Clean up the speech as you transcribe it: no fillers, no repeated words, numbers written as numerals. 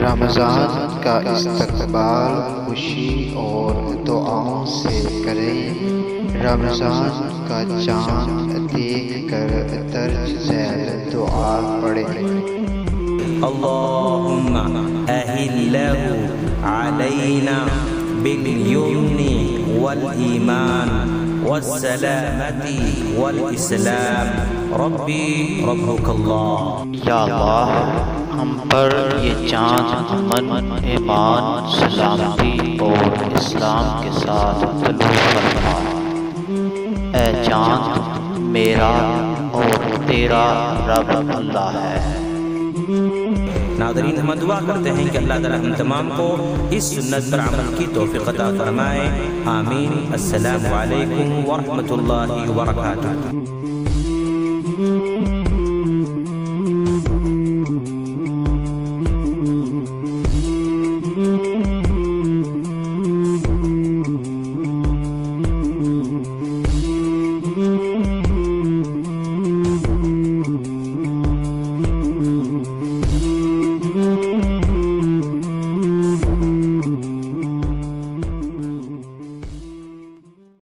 رمضان کا استقبال خوشی اور دعاؤں سے کریں۔ رمضان کا چاند دیکھ کر درج ذیل دعا پڑھیں۔ اللهم أهله علينا باليمن والإيمان والسلامة والإسلام ربي ربك الله۔ یا اللہ ہم پر یہ چاند امن، ایمان، سلامتی اور اسلام کے ساتھ طلوع فرما۔ اے چاند میرا اور تیرا رب اللہ ہے۔ ناظرین، ہم دعا کرتے ہیں کہ اللہ تعالی ہم تمام کو اس سنت پر عمل کی توفیق عطا فرمائے، آمین۔ السلام علیکم ورحمۃ اللہ وبرکاتہ۔